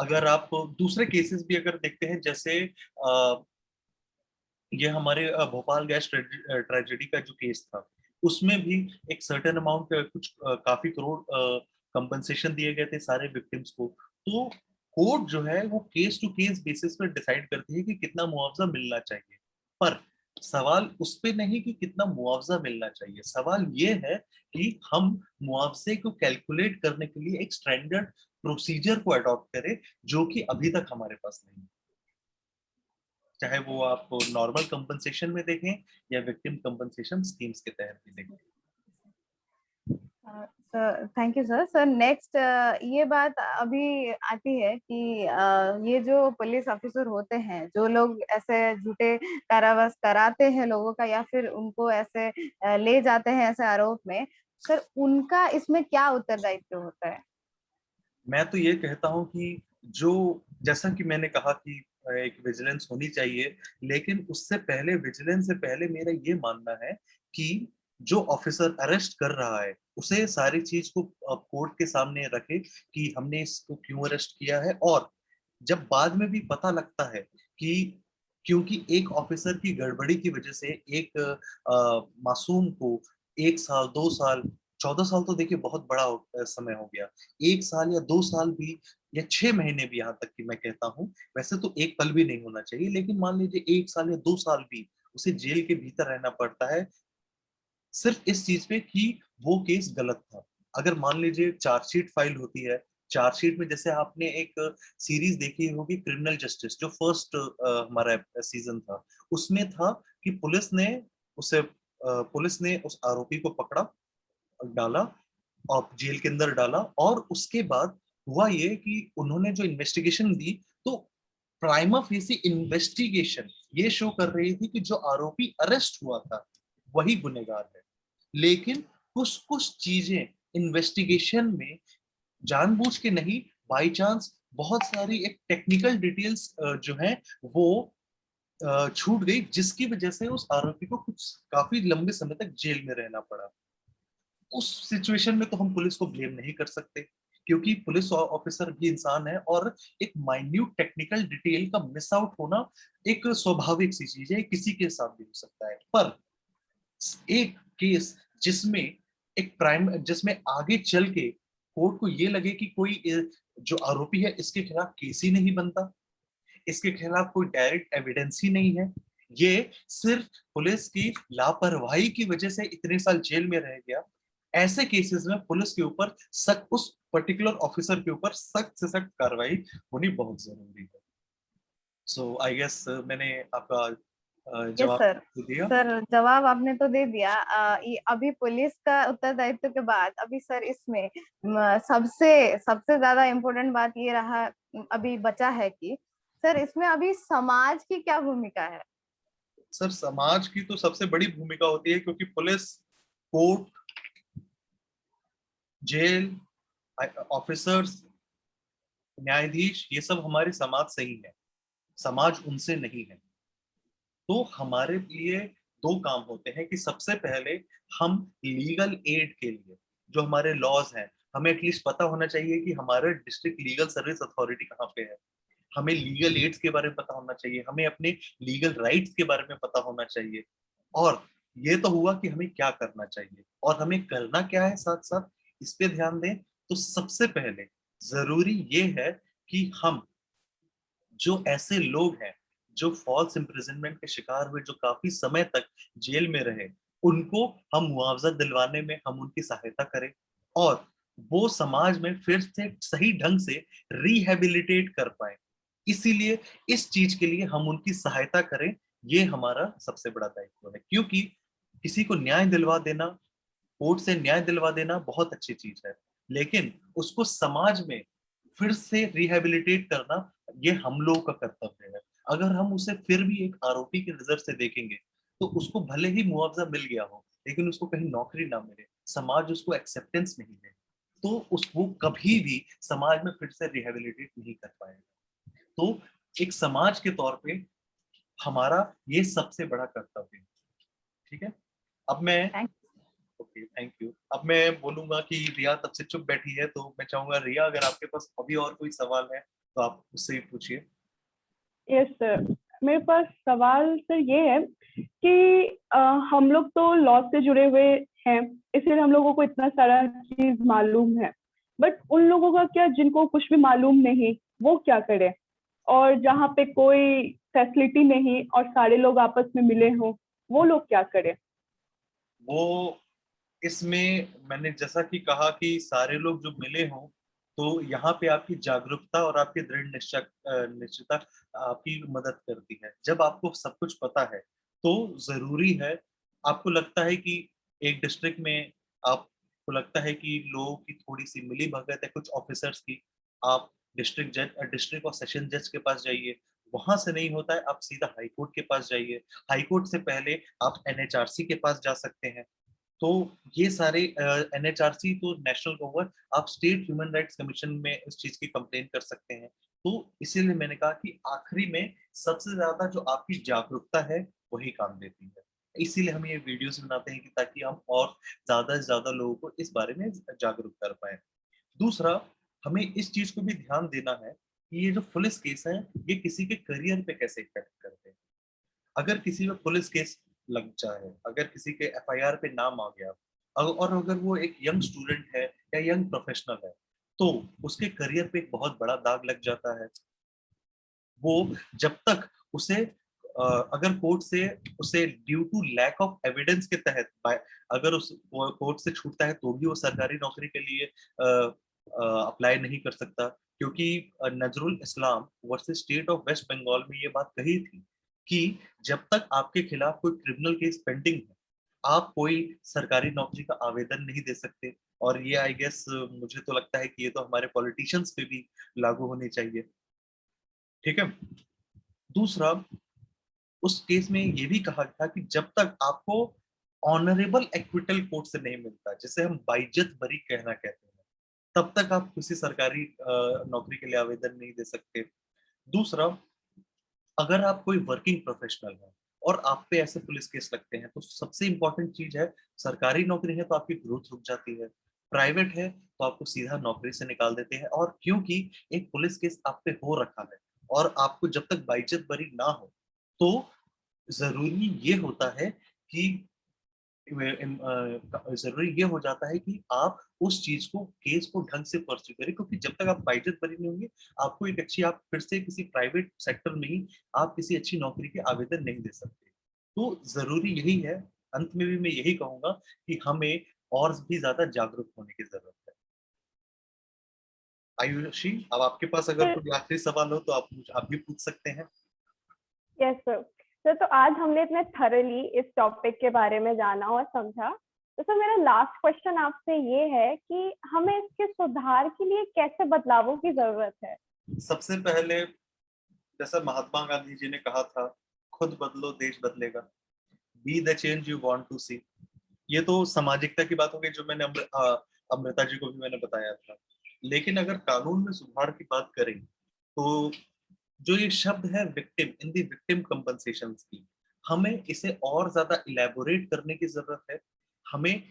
अगर आप दूसरे केसेस भी अगर देखते हैं, जैसे ये हमारे भोपाल गैस ट्रेजेडी का जो केस था, उसमें भी एक सर्टेन अमाउंट, कुछ काफी करोड़ कंपनसेशन दिए गए थे सारे विक्टिम्स को। तो कोर्ट जो है वो केस टू केस बेसिस पर डिसाइड करती है कि कितना मुआवजा मिलना चाहिए। पर सवाल उस पे नहीं कि कितना मुआवजा मिलना चाहिए, सवाल ये है कि हम मुआवजे को कैलकुलेट करने के लिए एक स्टैंडर्ड प्रोसीजर को अडॉप्ट करें, जो कि अभी तक हमारे पास नहीं है। चाहे वो आप नॉर्मल कंपनसेशन में देखें या विक्टिम कंपनसेशन स्कीम्स के तहत भी देखें। Sir thank you sir. Sir next ये बात अभी आती है कि ये जो पुलिस ऑफिसर होते हैं, जो लोग ऐसे झूठे कारावास कराते हैं लोगों का, या फिर उनको ऐसे ले जाते हैं ऐसे आरोप में, सर उनका इसमें क्या उत्तरदायित्व होता है? मैं तो ये कहता हूँ कि जो, जैसा कि मैंने कहा कि एक विजिलेंस होनी चाहिए, लेकिन उससे पहले, विजिलेंस से पहले मेरा ये मानना है कि जो ऑफिसर अरेस्ट कर रहा है उसे सारी चीज को कोर्ट के सामने रखे कि हमने इसको क्यों अरेस्ट किया है। और जब बाद में भी पता लगता है कि क्योंकि एक ऑफिसर की गड़बड़ी की वजह से एक मासूम को 1 साल, 2 साल, 14 साल तो देखिए बहुत बड़ा समय हो गया, 1 साल या 2 साल भी, या 6 महीने भी, यहाँ तक कि मैं कहता हूँ, वैसे तो एक पल भी नहीं होना चाहिए, लेकिन मान लीजिए 1 साल या 2 साल भी उसे जेल के भीतर रहना पड़ता है, सिर्फ इस चीज पे कि वो केस गलत था। अगर मान लीजिए चार्जशीट फाइल होती है, चार्जशीट में जैसे आपने एक सीरीज देखी होगी क्रिमिनल जस्टिस, जो फर्स्ट हमारा सीजन था, उसमें था कि पुलिस ने उस आरोपी को पकड़ा, डाला और जेल के अंदर डाला, और उसके बाद हुआ ये कि उन्होंने जो इन्वेस्टिगेशन दी, तो प्राइमा फेसी इन्वेस्टिगेशन ये शो कर रही थी कि जो आरोपी अरेस्ट हुआ था वही गुनहगार है। लेकिन कुछ कुछ चीजें इन्वेस्टिगेशन में जानबूझ के नहीं, बाय चांस बहुत सारी एक टेक्निकल डिटेल्स जो है वो छूट गई, जिसकी वजह से उस आरोपी को कुछ काफी लंबे समय तक जेल में रहना पड़ा। उस सिचुएशन में तो हम पुलिस को ब्लेम नहीं कर सकते, क्योंकि पुलिस ऑफिसर भी इंसान है, और एक माइन्यूट टेक्निकल डिटेल का मिस आउट होना एक स्वाभाविक सी चीज है, किसी के साथ भी हो सकता है। पर एक केस जिसमें आगे चल के कोर्ट को ये लगे कि कोई जो आरोपी है इसके खिलाफ केस ही नहीं बनता, इसके खिलाफ कोई डायरेक्ट एविडेंस ही नहीं है, ये सिर्फ पुलिस की लापरवाही की वजह से इतने साल जेल में रह गया, ऐसे केसेस में पुलिस के ऊपर सख्त, उस पर्टिकुलर ऑफिसर के ऊपर सख्त से सख्त कार्रवाई होनी बहुत जरूरी है। सो आई गेस मैंने आपका यस जवाब सर। दे दिया। सर जवाब आपने तो दे दिया। ये अभी पुलिस का उत्तरदायित्व के बाद अभी सर इसमें सबसे सबसे ज्यादा इम्पोर्टेंट बात ये रहा, अभी बचा है कि सर इसमें अभी समाज की क्या भूमिका है? सर समाज की तो सबसे बड़ी भूमिका होती है, क्योंकि पुलिस, कोर्ट, जेल, ऑफिसर्स, न्यायाधीश, ये सब हमारे समाज से ही है, समाज उनसे नहीं है। तो हमारे लिए दो काम होते हैं कि सबसे पहले हम लीगल एड के लिए जो हमारे लॉज हैं, हमें एटलीस्ट पता होना चाहिए कि हमारे डिस्ट्रिक्ट लीगल सर्विस अथॉरिटी कहाँ पे है, हमें लीगल एड्स के बारे में पता होना चाहिए, हमें अपने लीगल राइट्स के बारे में पता होना चाहिए। और ये तो हुआ कि हमें क्या करना चाहिए और हमें करना क्या है, साथ साथ इस पे ध्यान दें। तो सबसे पहले जरूरी ये है कि हम जो ऐसे लोग हैं जो फॉल्स इम्प्रिजनमेंट के शिकार हुए, जो काफी समय तक जेल में रहे, उनको हम मुआवजा दिलवाने में हम उनकी सहायता करें, और वो समाज में फिर से सही ढंग से रिहेबिलिटेट कर पाए। इसीलिए इस चीज के लिए हम उनकी सहायता करें, ये हमारा सबसे बड़ा दायित्व है। क्योंकि किसी को न्याय दिलवा देना, कोर्ट से न्याय दिलवा देना बहुत अच्छी चीज है, लेकिन उसको समाज में फिर से रिहेबिलिटेट करना ये हम लोगों का कर्तव्य है। अगर हम उसे फिर भी एक आरोपी की नजर से देखेंगे, तो उसको भले ही मुआवजा मिल गया हो, लेकिन उसको कहीं नौकरी ना मिले, समाज उसको एक्सेप्टेंस नहीं दे, तो वो कभी भी समाज में फिर से रिहेबिलिटेट नहीं कर पाएगा। तो एक समाज के तौर पे हमारा ये सबसे बड़ा कर्तव्य है। ठीक है, अब मैं Thank ओके, थैंक यू। अब मैं बोलूंगा कि रिया तब से चुप बैठी है, तो मैं चाहूंगा रिया, अगर आपके पास अभी और कोई सवाल है तो आप उससे ही पूछिए। यस सर, मेरे पास सवाल सर ये है कि हम लोग तो लॉ से जुड़े हुए हैं, इसलिए हम लोगों को इतना सारा चीज मालूम है, बट उन लोगों का क्या जिनको कुछ भी मालूम नहीं, वो क्या करें? और जहाँ पे कोई फैसिलिटी नहीं और सारे लोग आपस में मिले हों, वो लोग क्या करें? वो इसमें मैंने जैसा कि कहा कि सारे लोग जो मिले हों, तो यहाँ पे आपकी जागरूकता और आपकी दृढ़ निश्चयता आपकी मदद करती है। जब आपको सब कुछ पता है, तो जरूरी है, आपको लगता है कि एक डिस्ट्रिक्ट में आपको लगता है कि लोगों की थोड़ी सी मिली भगत है कुछ ऑफिसर्स की, आप डिस्ट्रिक्ट और सेशन जज के पास जाइए। वहां से नहीं होता है, आप सीधा हाई कोर्ट के पास जाइए। हाई कोर्ट से पहले आप एनएचआरसी के पास जा सकते हैं। तो ये सारे एनएचआरसी तो नेशनल गवर्नमेंट, आप स्टेट ह्यूमन राइट्स कमीशन में इस चीज की कंप्लेन कर सकते हैं। तो इसीलिए मैंने कहा कि आखिरी में सबसे ज्यादा जो आपकी जागरूकता है वही काम देती है। इसीलिए हम ये वीडियोस बनाते हैं कि ताकि हम और ज्यादा से ज्यादा लोगों को इस बारे में जागरूक कर पाए। दूसरा, हमें इस चीज को भी ध्यान देना है कि ये जो पुलिस केस है, ये किसी के करियर पे कैसे इफेक्ट करते हैं। अगर किसी में पुलिस केस लग जाए, अगर किसी के एफआईआर पे नाम आ गया, और अगर वो एक यंग स्टूडेंट है या यंग प्रोफेशनल है, तो उसके करियर पे एक बहुत बड़ा दाग लग जाता है। वो जब तक उसे अगर कोर्ट से उसे due to lack of evidence के तहत अगर उस कोर्ट से छूटता है तो भी वो सरकारी नौकरी के लिए अप्लाई नहीं कर सकता, क्योंकि Nazrul Islam versus state of West Bengal में ये बात कही थी कि जब तक आपके खिलाफ कोई क्रिमिनल केस पेंडिंग है आप कोई सरकारी नौकरी का आवेदन नहीं दे सकते। और ये आई गेस मुझे तो लगता है कि ये तो हमारे पॉलिटिशियंस पे भी लागू होनी चाहिए। ठीक है। दूसरा, उस केस में ये भी कहा था कि जब तक आपको ऑनरेबल एक्विटल कोर्ट से नहीं मिलता, जिसे हम बाइज्जत बरी कहना कहते हैं, तब तक आप किसी सरकारी नौकरी के लिए आवेदन नहीं दे सकते। दूसरा, अगर आप कोई वर्किंग प्रोफेशनल है और आप पे ऐसे पुलिस केस लगते हैं तो सबसे इंपॉर्टेंट चीज है, सरकारी नौकरी है तो आपकी ग्रोथ रुक जाती है, प्राइवेट है तो आपको सीधा नौकरी से निकाल देते हैं। और क्योंकि एक पुलिस केस आप पे हो रखा है और आपको जब तक बाइज्जत बरी ना हो तो जरूरी ये होता है कि जरूरी ये हो जाता है कि आप उस चीज को केस को ढंग से परस्यू करें, क्योंकि जब तक आप बाइज्जत बरी नहीं होंगे आपको एक अच्छी, आप फिर से किसी प्राइवेट सेक्टर में ही आप किसी अच्छी नौकरी के आवेदन नहीं दे सकते। तो जरूरी यही है, अंत में भी मैं यही कहूंगा कि हमें और भी ज्यादा जागरूक होने की जरूरत है। आयुषी, अब आपके पास अगर कोई आखिरी सवाल हो तो आप भी पूछ सकते हैं। Yes sir. सर तो आज हमने इतने थरली इस टॉपिक के बारे में जाना और समझा, तो सर मेरा लास्ट क्वेश्चन आपसे ये है कि हमें इसके सुधार के लिए कैसे बदलावों की जरूरत है? सबसे पहले, जैसा महात्मा गांधी जी ने कहा था, खुद बदलो देश बदलेगा। Be the change you want to see. ये तो सामाजिकता की बात हो गई जो मैंने अमृता जी को भी मैंने बताया था। लेकिन अगर कानून में सुधार की बात करें तो जो ये शब्द है विक्टिम, इन दी विक्टिम कंपनसेशन स्कीम, हमें इसे और ज्यादा इलेबोरेट करने की जरूरत है। हमें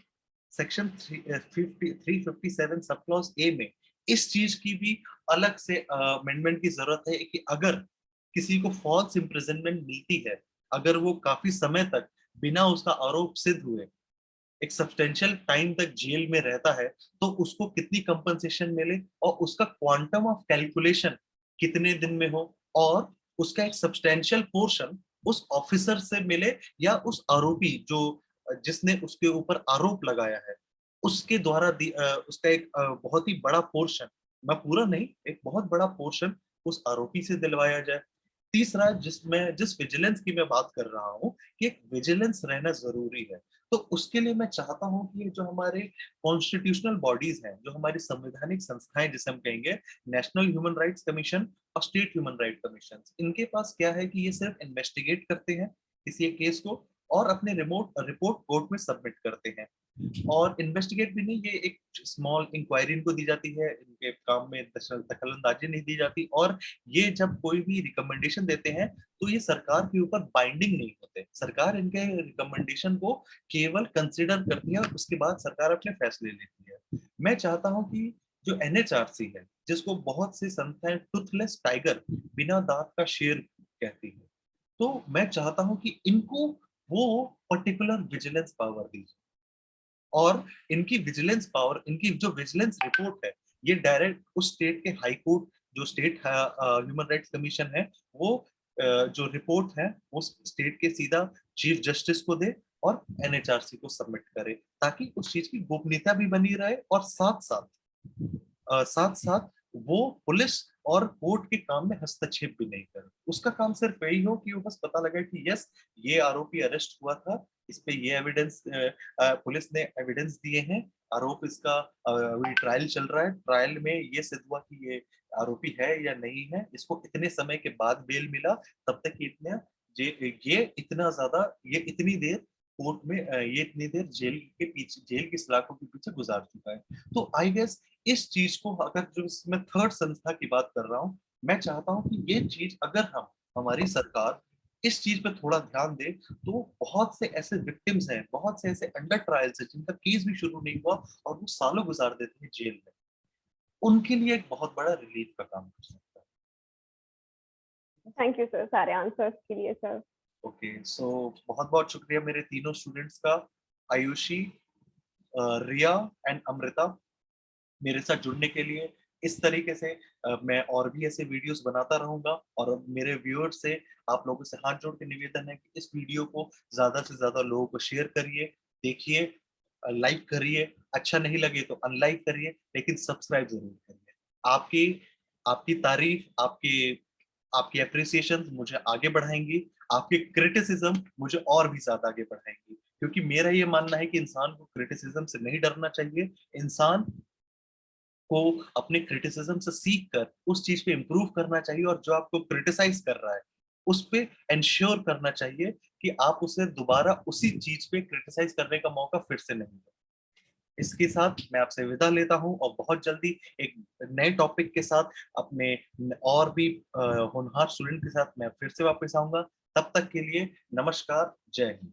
सेक्शन 357 सब क्लॉज ए में इस चीज की भी अलग से अमेंडमेंट की जरूरत है कि अगर किसी को फॉल्स इम्प्रिजनमेंट मिलती है, अगर वो काफी समय तक बिना उसका आरोप सिद्ध हुए एक सब्सटेंशियल टाइम तक जेल में रहता है, तो उसको कितनी कंपनसेशन मिले और उसका क्वांटम ऑफ कैलकुलेशन कितने दिन में हो, और उसका एक सब्सटेंशियल पोर्शन उस ऑफिसर से मिले या उस आरोपी जो जिसने उसके ऊपर आरोप लगाया है उसके द्वारा उसका एक बहुत ही बड़ा पोर्शन, मैं पूरा नहीं, एक बहुत बड़ा पोर्शन उस आरोपी से दिलवाया जाए। तीसरा, जिस विजिलेंस की मैं बात कर रहा हूँ कि एक विजिलेंस रहना जरूरी है, तो उसके लिए मैं चाहता हूँ कि जो हमारे कॉन्स्टिट्यूशनल बॉडीज हैं, जो हमारी संवैधानिक संस्थाएं जिसे हम कहेंगे नेशनल ह्यूमन राइट्स कमीशन और स्टेट ह्यूमन राइट कमीशन, इनके पास क्या है कि ये सिर्फ इन्वेस्टिगेट करते हैं किसी एक केस को और अपने रिपोर्ट कोर्ट में सबमिट करते हैं। और इन्वेस्टिगेट भी नहीं, ये एक स्मॉल इंक्वायरी इनको दी जाती है, इनके काम में दखलंदाजी नहीं दी जाती। और ये जब कोई भी रिकमेंडेशन देते हैं तो ये सरकार के ऊपर बाइंडिंग नहीं होते, सरकार इनके रिकमेंडेशन को केवल कंसिडर करती है और उसके बाद सरकार अपने फैसले लेती है। मैं चाहता हूँ कि जो एनएचआरसी है, जिसको बहुत सी संस्थाएं टूथलेस टाइगर, बिना दांत का शेर कहती है, तो मैं चाहता हूं कि इनको वो पर्टिकुलर विजिलेंस पावर दी जाए। और इनकी विजिलेंस पावर, इनकी जो विजिलेंस रिपोर्ट है, ये डायरेक्ट उस स्टेट के हाई कोर्ट, जो स्टेट ह्यूमन राइट्स कमीशन है, वो जो रिपोर्ट है वो स्टेट के सीधा चीफ जस्टिस को दे और एनएचआरसी को सबमिट करे, ताकि उस चीज की गोपनीयता भी बनी रहे और साथ साथ वो पुलिस और कोर्ट के काम में हस्तक्षेप भी नहीं करे। उसका काम सिर्फ यही हो कि वो बस पता लगे कि यस, ये आरोपी अरेस्ट हुआ था, इस पे ये एविडेंस, पुलिस ने एविडेंस दिए हैं, आरोप इसका अभी ट्रायल चल रहा है, ट्रायल में ये सिद्ध हुआ कि ये आरोपी है या नहीं है, इसको इतने समय के बाद बेल मिला, तब तक ये इतना ज्यादा, ये इतनी देर कोर्ट में, ये इतनी देर जेल के पीछे, जेल की सलाखों के पीछे गुजार चुका है। तो आई गेस इस चीज को, अगर जो मैं थर्ड संस्था की बात कर रहा हूँ, मैं चाहता हूँ कि ये चीज अगर हमारी सरकार इस चीज पे थोड़ा ध्यान दे, तो बहुत से ऐसे विक्टिम्स हैं, बहुत से ऐसे अंडर ट्रायल्स हैं जिनका केस भी शुरू नहीं हुआ और वो सालों गुजार देते हैं जेल में, उनके लिए एक बहुत बड़ा रिलीफ का काम कर सकता है। थैंक यू सर सारे आंसर्स के लिए सर। ओके, सो बहुत बहुत शुक्रिया मेरे तीनों स्टूडेंट्स का, आयुषी, रिया एंड अमृता, मेरे साथ जुड़ने के लिए, इस तरीके से मैं और भी ऐसे वीडियोस बनाता रहूंगा, और मेरे व्यूअर्स से, आप लोगों से हाथ जोड़ के निवेदन है कि इस वीडियो को ज्यादा से ज्यादा लोगों को शेयर करिए, देखिए, लाइक करिए, अच्छा नहीं लगे तो अनलाइक करिए, लेकिन सब्सक्राइब जरूर करिए। आपकी आपकी तारीफ, आपकी आपकी अप्रिसिएशन मुझे आगे बढ़ाएंगी, आपकी क्रिटिसिज्म मुझे और भी ज्यादा आगे बढ़ाएंगी, क्योंकि मेरा ये मानना है कि इंसान को क्रिटिसिज्म से नहीं डरना चाहिए। इंसान को अपने क्रिटिसिज्म से सीख कर उस चीज पे इम्प्रूव करना चाहिए, और जो आपको क्रिटिसाइज कर रहा है उस पे इंश्योर करना चाहिए कि आप उसे दोबारा उसी चीज पे क्रिटिसाइज करने का मौका फिर से नहीं दे। इसके साथ मैं आपसे विदा लेता हूं, और बहुत जल्दी एक नए टॉपिक के साथ अपने और भी होनहार स्टूडेंट के साथ मैं फिर से वापस आऊंगा। तब तक के लिए नमस्कार, जय हिंद।